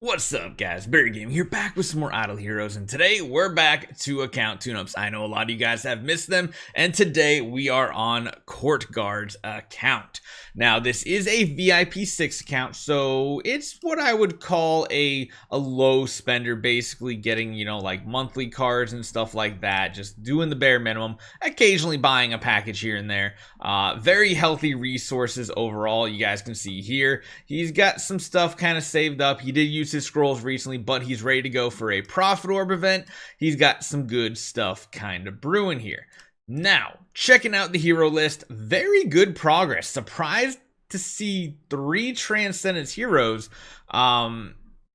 What's up, guys? Barry Game here, back with some more Idle Heroes, and today we're back to account tune-ups. I know a lot of you guys have missed them, and today we are on Kortgaard's account. Now, this is a VIP 6 account, so it's what I would call a low spender, basically getting, you know, like monthly cards and stuff like that, just doing the bare minimum, occasionally buying a package here and there. Very healthy resources overall. You guys can see here, he's got some stuff kind of saved up. He did use his scrolls recently, but he's ready to go for a profit orb event. He's got some good stuff kind of brewing here. Now, checking out the hero list, very good progress. Surprised to see 3 Transcendence heroes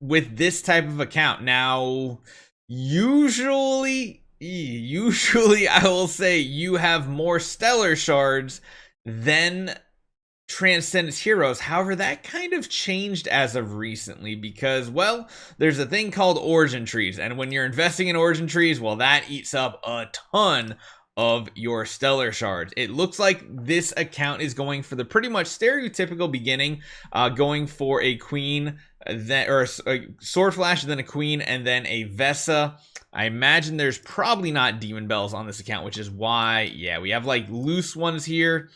with this type of account. Now, usually I will say you have more stellar shards than Transcendence heroes. However, that kind of changed as of recently because, well, there's a thing called origin trees, and when you're investing in origin trees, well, that eats up a ton of your stellar shards. It looks like this account is going for the pretty much stereotypical beginning, going for a queen, then or a sword flash, then a queen, and then a Vesa. I imagine there's probably not demon bells on this account, which is why, yeah, we have like loose ones here.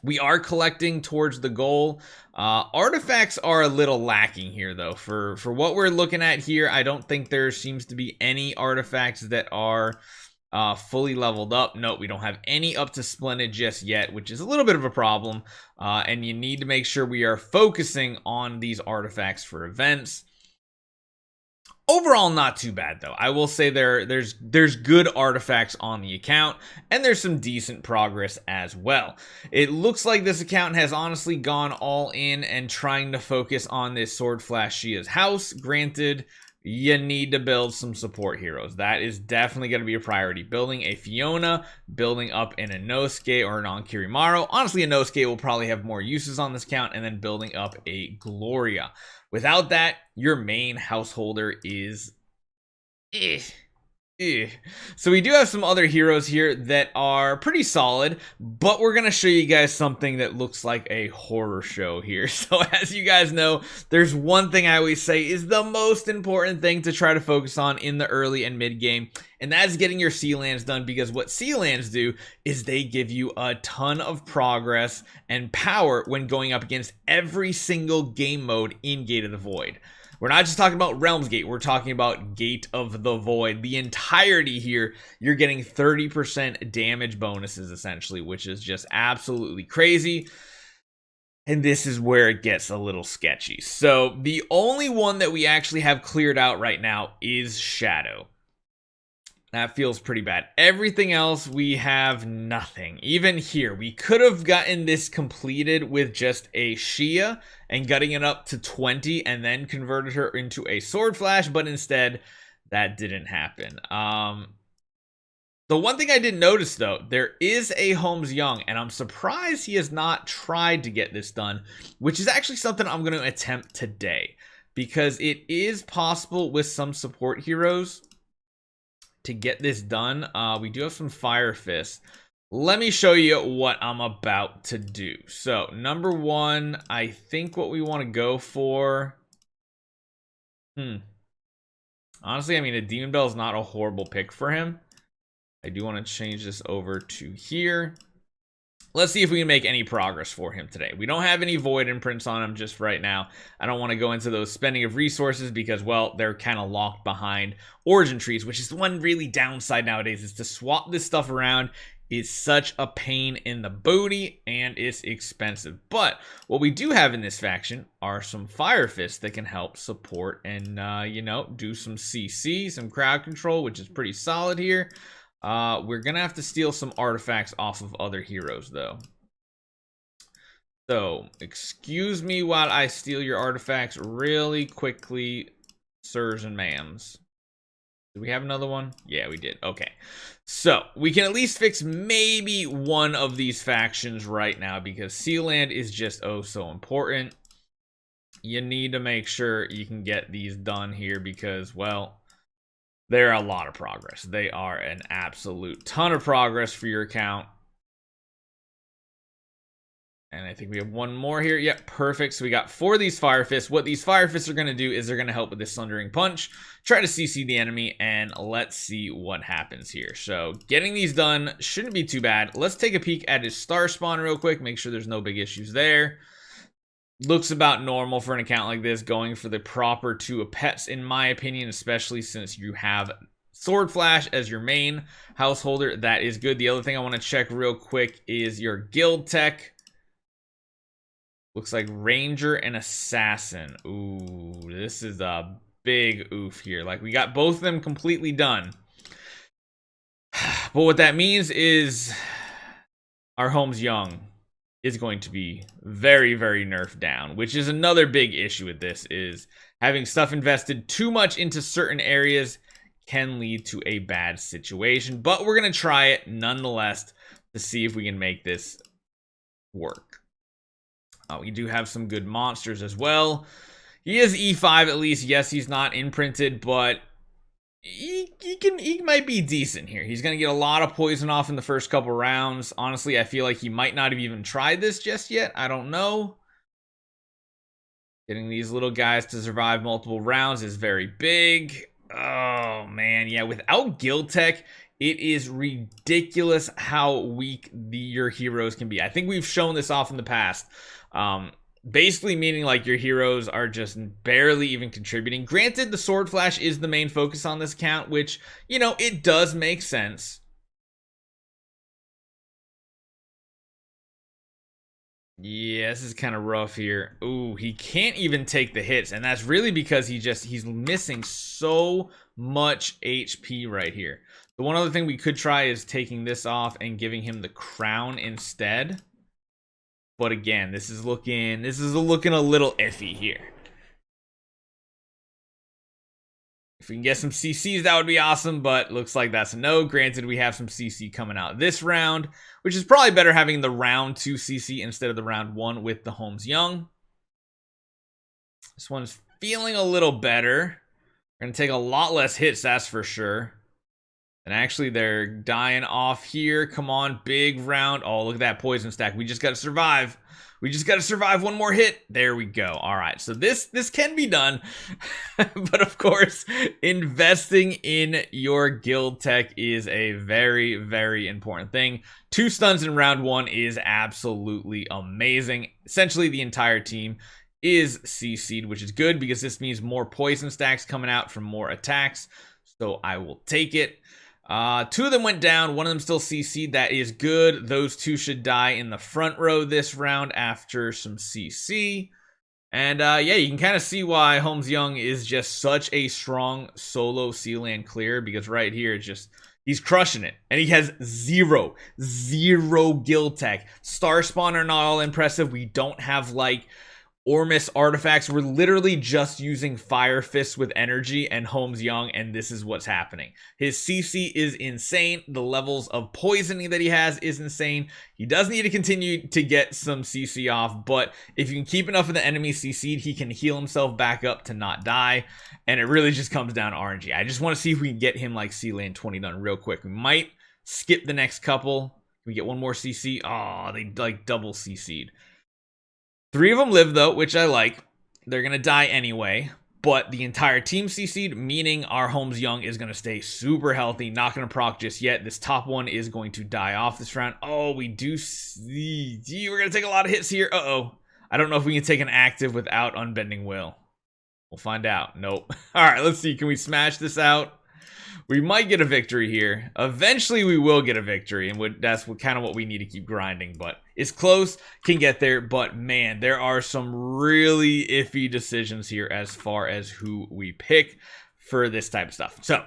We are collecting towards the goal. Artifacts are a little lacking here, though. For what we're looking at here, I don't think there seems to be any artifacts that are fully leveled up. No, we don't have any up to Splendid just yet, which is a little bit of a problem. And you need to make sure we are focusing on these artifacts for events. Overall, not too bad, though. I will say there's good artifacts on the account, and there's some decent progress as well. It looks like this account has honestly gone all in and trying to focus on this Sword Flash Shia's house. Granted, you need to build some support heroes. That is definitely going to be a priority. Building a Fiona, building up an Inosuke or an Onkirimaru. Honestly, Inosuke will probably have more uses on this account, and then building up a Gloria. Without that, your main householder is So we do have some other heroes here that are pretty solid, but we're going to show you guys something that looks like a horror show here. So as you guys know, there's one thing I always say is the most important thing to try to focus on in the early and mid game, and that is getting your sea lands done, because what sea lands do is they give you a ton of progress and power when going up against every single game mode in Gate of the Void. We're not just talking about Realms Gate, we're talking about Gate of the Void. The entirety here, you're getting 30% damage bonuses essentially, which is just absolutely crazy. And this is where it gets a little sketchy. So the only one that we actually have cleared out right now is Shadow. That feels pretty bad. Everything else, we have nothing. Even here, we could have gotten this completed with just a Shia and getting it up to 20 and then converted her into a Sword Flash, but instead, that didn't happen. The one thing I did notice, though, there is a Holmes Young, and I'm surprised he has not tried to get this done, which is actually something I'm going to attempt today, because it is possible with some support heroes to get this done. We do have some Fire Fists. Let me show you what I'm about to do. So, number one, I think what we want to go for... Honestly, I mean, a Demon Bell is not a horrible pick for him. I do want to change this over to here. Let's see if we can make any progress for him today. We don't have any Void imprints on him just right now. I don't want to go into those spending of resources because, well, they're kind of locked behind origin trees, which is the one really downside nowadays, is to swap this stuff around is such a pain in the booty, and it's expensive. But what we do have in this faction are some Fire Fists that can help support and, you know, do some CC, some crowd control, which is pretty solid here. We're gonna have to steal some artifacts off of other heroes, though. So, excuse me while I steal your artifacts really quickly, sirs and ma'ams. Did we have another one? Yeah, we did. Okay. So, we can at least fix maybe one of these factions right now, because Sealand is just oh so important. You need to make sure you can get these done here because, well, They're a lot of progress. They are an absolute ton of progress for your account. And I think we have one more here. Yep, perfect. So we got 4 of these Fire Fists. What these Fire Fists are going to do is they're going to help with this Sundering Punch, try to CC the enemy, and let's see what happens here. So getting these done shouldn't be too bad. Let's take a peek at his star spawn real quick, make sure there's no big issues there. Looks about normal for an account like this, going for the proper 2 pets, in my opinion, especially since you have Sword Flash as your main householder. That is good. The other thing I want to check real quick is your guild tech. Looks like Ranger and Assassin. Ooh, this is a big oof here. Like, we got both of them completely done. But what that means is our Holmes Young is going to be very, very nerfed down, which is another big issue with this, is having stuff invested too much into certain areas can lead to a bad situation. But we're going to try it nonetheless to see if we can make this work. We do have some good monsters as well. He is E5 at least. Yes, he's not imprinted, but he might be decent here. He's going to get a lot of poison off in the first couple rounds. Honestly, I feel like he might not have even tried this just yet. I don't know. Getting these little guys to survive multiple rounds is very big. Oh, man. Yeah, without guild tech, it is ridiculous how weak your heroes can be. I think we've shown this off in the past. Basically meaning like your heroes are just barely even contributing. Granted, the Sword Flash is the main focus on this account, which, you know, it does make sense. Yeah, this is kind of rough here. Ooh, he can't even take the hits, and that's really because he's missing so much HP right here. The one other thing we could try is taking this off and giving him the crown instead. But again, this is looking a little iffy here. If we can get some CCs, that would be awesome, but looks like that's a no. Granted, we have some CC coming out this round, which is probably better having the round 2 CC instead of the round 1 with the Holmes Young. This one's feeling a little better. We're going to take a lot less hits, that's for sure. And actually, they're dying off here. Come on, big round. Oh, look at that poison stack. We just got to survive. We just got to survive one more hit. There we go. All right, so this can be done. But of course, investing in your guild tech is a very, very important thing. 2 stuns in round 1 is absolutely amazing. Essentially, the entire team is CC'd, which is good because this means more poison stacks coming out from more attacks. So I will take it. 2 of them went down, 1 of them still CC'd. That is good. Those 2 should die in the front row this round after some CC. And yeah, you can kind of see why Holmes Young is just such a strong solo Sealand clear, because right here it's just, he's crushing it. And he has zero guild tech. Star Spawn are not all impressive. We don't have like Ormus artifacts. We're literally just using Fire Fists with energy and Holmes Young, and this is what's happening. His CC is insane. The levels of poisoning that he has is insane. He does need to continue to get some CC off, but if you can keep enough of the enemy CC'd, he can heal himself back up to not die, and it really just comes down to RNG. I just want to see if we can get him like Sealand 20 done real quick. We might skip the next couple. Can we get one more CC? Oh, they like double CC'd. 3 of them live though, which I like. They're going to die anyway, but the entire team CC'd, meaning our Holmes Young is going to stay super healthy, not going to proc just yet. This top one is going to die off this round. Oh, we do see. Gee, we're going to take a lot of hits here. Uh-oh. I don't know if we can take an active without Unbending Will. We'll find out. Nope. All right, let's see. Can we smash this out? We might get a victory here. Eventually, we will get a victory, and that's kind of what we need to keep grinding. But it's close, can get there. But man, there are some really iffy decisions here as far as who we pick for this type of stuff. So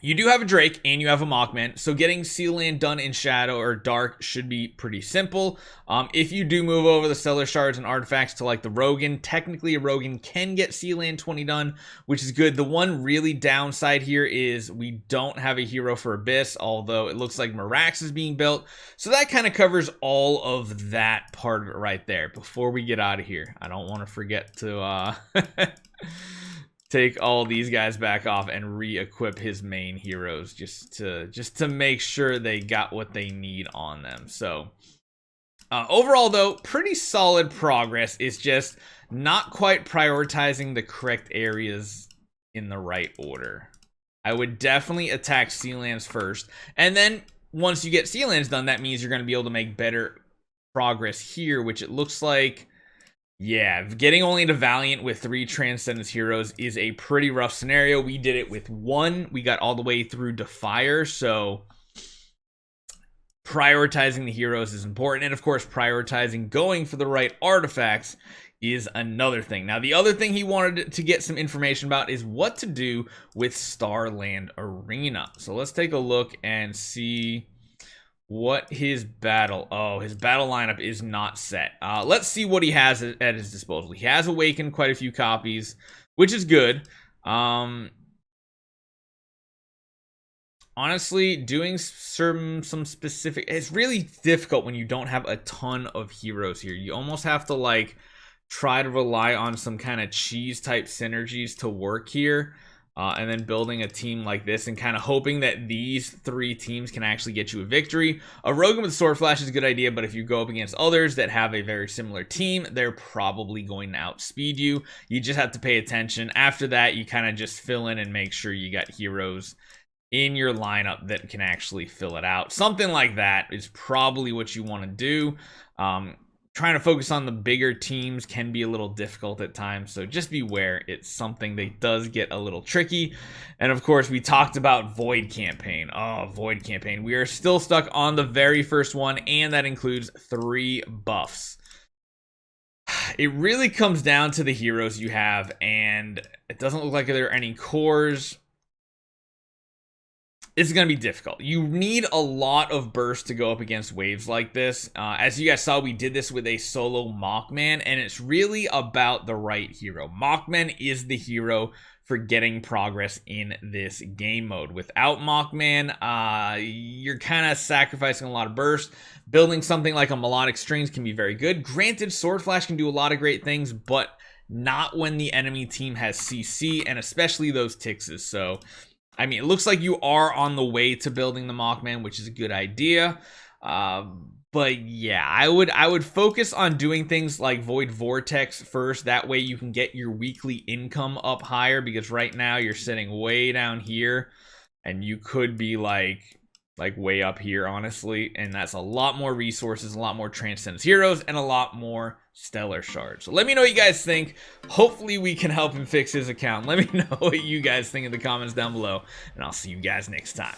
you do have a Drake and you have a Mockman, so getting Sealand done in Shadow or Dark should be pretty simple. If you do move over the Stellar Shards and Artifacts to like the Rogan, technically a Rogan can get Sealand 20 done, which is good. The one really downside here is we don't have a hero for Abyss, although it looks like Mirax is being built. So that kind of covers all of that part of it right there. Before we get out of here, I don't want to forget to take all these guys back off and re-equip his main heroes just to make sure they got what they need on them. So overall though, pretty solid progress. It's just not quite prioritizing the correct areas in the right order. I would definitely attack Sealands first, and then once you get Sealands done, that means you're going to be able to make better progress here, which it looks like, yeah, getting only to Valiant with 3 Transcendence heroes is a pretty rough scenario. We did it with 1. We got all the way through to Fire, so prioritizing the heroes is important, and of course prioritizing going for the right artifacts is another thing. Now, the other thing he wanted to get some information about is what to do with Starland Arena. So let's take a look and see what his battle lineup is not set. Let's see what he has at his disposal. He has awakened quite a few copies, which is good. Honestly, doing some specific, it's really difficult when you don't have a ton of heroes here. You almost have to like try to rely on some kind of cheese type synergies to work here, and then building a team like this and kind of hoping that these 3 teams can actually get you a victory. A Rogan with Sword Flash is a good idea, but if you go up against others that have a very similar team, they're probably going to outspeed you. You just have to pay attention. After that, you kind of just fill in and make sure you got heroes in your lineup that can actually fill it out. Something like that is probably what you want to do. Trying to focus on the bigger teams can be a little difficult at times, so just beware. It's something that does get a little tricky. And of course, we talked about Void Campaign. Oh, Void Campaign. We are still stuck on the very first one, and that includes 3 buffs. It really comes down to the heroes you have, and it doesn't look like there are any cores. It's going to be difficult. You need a lot of burst to go up against waves like this. As you guys saw, we did this with a solo Mockman, and it's really about the right hero. Mockman is the hero for getting progress in this game mode. Without Mockman, you're kind of sacrificing a lot of burst. Building something like a Melodic Strings can be very good. Granted, Sword Flash can do a lot of great things, but not when the enemy team has CC, and especially those Tixes. So I mean, it looks like you are on the way to building the Mockman, which is a good idea. But yeah, I would focus on doing things like Void Vortex first. That way you can get your weekly income up higher, because right now you're sitting way down here and you could be like way up here, honestly. And that's a lot more resources, a lot more Transcendence heroes, and a lot more Stellar Shards. So let me know what you guys think. Hopefully we can help him fix his account. Let me know what you guys think in the comments down below, and I'll see you guys next time.